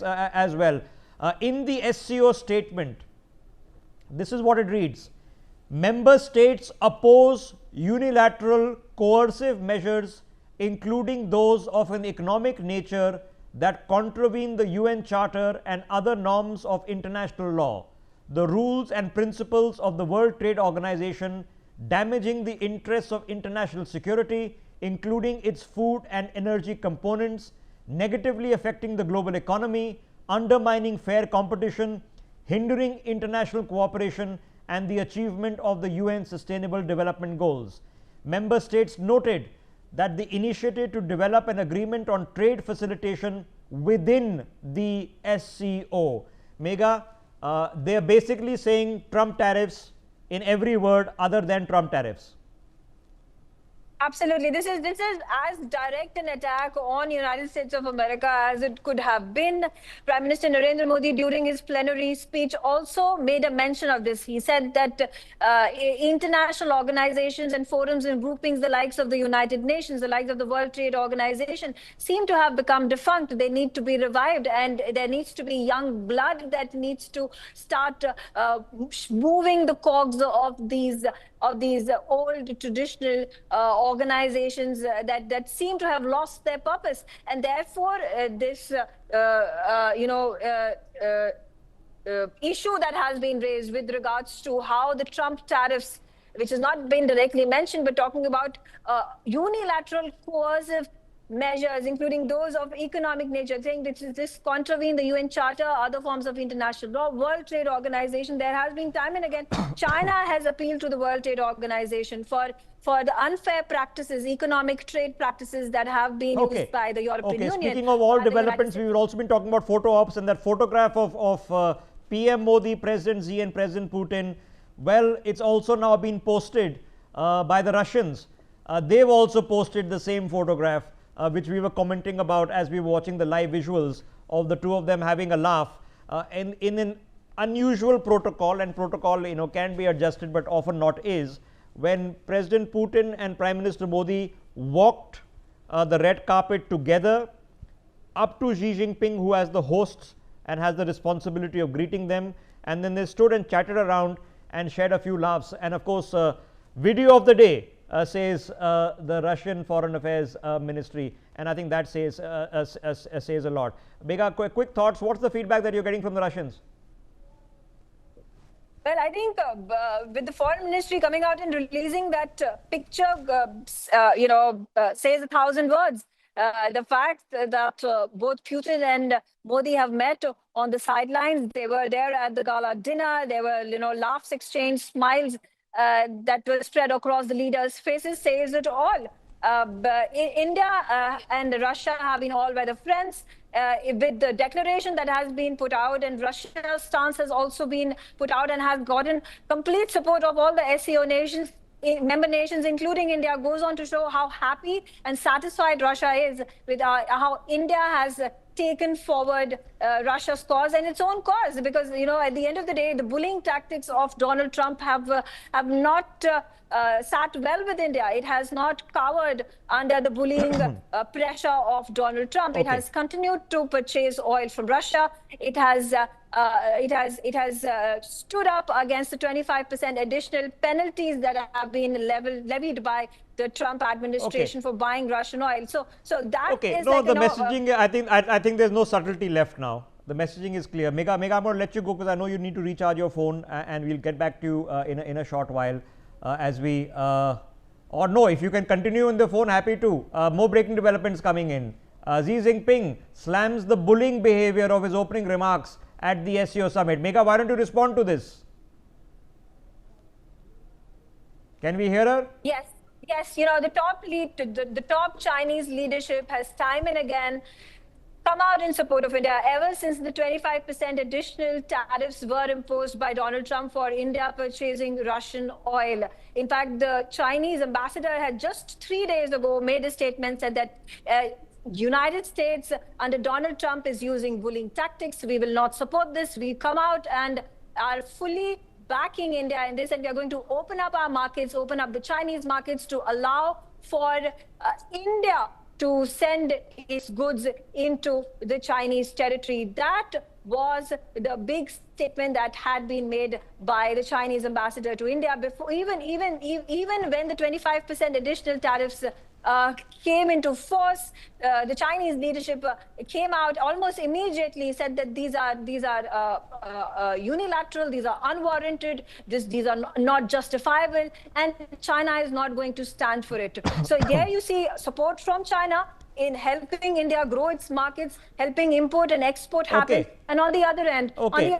as well. In the SCO statement, this is what it reads: member states oppose unilateral coercive measures, including those of an economic nature that contravene the UN Charter and other norms of international law, the rules and principles of the World Trade Organization, damaging the interests of international security, including its food and energy components, negatively affecting the global economy, undermining fair competition, hindering international cooperation and the achievement of the UN Sustainable Development Goals. Member states noted that the initiative to develop an agreement on trade facilitation within the SCO. Mega, they are basically saying Trump tariffs in every word other than Trump tariffs. Absolutely. This is as direct an attack on United States of America as it could have been. Prime Minister Narendra Modi, during his plenary speech, also made a mention of this. He said that international organizations and forums and groupings, the likes of the United Nations, the likes of the World Trade Organization, seem to have become defunct. They need to be revived, and there needs to be young blood that needs to start moving the cogs of these old traditional organizations that seem to have lost their purpose, and therefore this issue that has been raised with regards to how the Trump tariffs, which has not been directly mentioned, but talking about unilateral coercive measures, including those of economic nature, saying this contravene the UN Charter, other forms of international law, World Trade Organization. There has been time and again, China has appealed to the World Trade Organization for the unfair practices, economic trade practices that have been used by the European Union. Speaking of all developments, we've also been talking about photo ops, and that photograph of PM Modi, President Xi and President Putin, well, it's also now been posted by the Russians. They've also posted the same photograph, which we were commenting about as we were watching the live visuals of the two of them having a laugh in an unusual protocol, and protocol can be adjusted but often not is, when President Putin and Prime Minister Modi walked the red carpet together up to Xi Jinping, who has the hosts and has the responsibility of greeting them, and then they stood and chatted around and shared a few laughs. And of course, video of the day says the Russian Foreign Affairs Ministry, and I think that says a lot. Bega, quick thoughts. What's the feedback that you're getting from the Russians? Well, I think with the Foreign Ministry coming out and releasing that picture, says 1,000 words. The fact that both Putin and Modi have met on the sidelines, they were there at the gala dinner, there were laughs exchanged, smiles that were spread across the leaders' faces, says it all. But India and Russia have been all weather friends. With the declaration that has been put out, and Russia's stance has also been put out and has gotten complete support of all the SCO nations, member nations, including India, goes on to show how happy and satisfied Russia is with how India has taken forward Russia's cause and its own cause, because at the end of the day, the bullying tactics of Donald Trump have not sat well with India. It has not cowered under the bullying pressure of Donald Trump. It has continued to purchase oil from Russia. It has stood up against the 25% additional penalties that have been levied by the Trump administration for buying Russian oil. So that is the messaging. I think there's no subtlety left now. The messaging is clear. Mega, I'm going to let you go because I know you need to recharge your phone, and we'll get back to you in a short while as we. Or no, if you can continue on the phone, happy to. More breaking developments coming in. Xi Jinping slams the bullying behavior of his opening remarks at the SCO summit. Mega, why don't you respond to this? Can we hear her? Yes, the top Chinese leadership has time and again come out in support of India ever since the 25% additional tariffs were imposed by Donald Trump for India purchasing Russian oil. In fact, the Chinese ambassador had just 3 days ago made a statement, said that United States under Donald Trump is using bullying tactics. We will not support this. We come out and are fully backing India in this, and we are going to open up our markets, open up the Chinese markets to allow for India to send its goods into the Chinese territory. That was the big statement that had been made by the Chinese ambassador to India before, even when the 25% additional tariffs came into force. The Chinese leadership came out almost immediately, said that these are unilateral, these are unwarranted, these are not justifiable, and China is not going to stand for it. So there you see support from China in helping India grow its markets, helping import and export happen, and on the other end, on the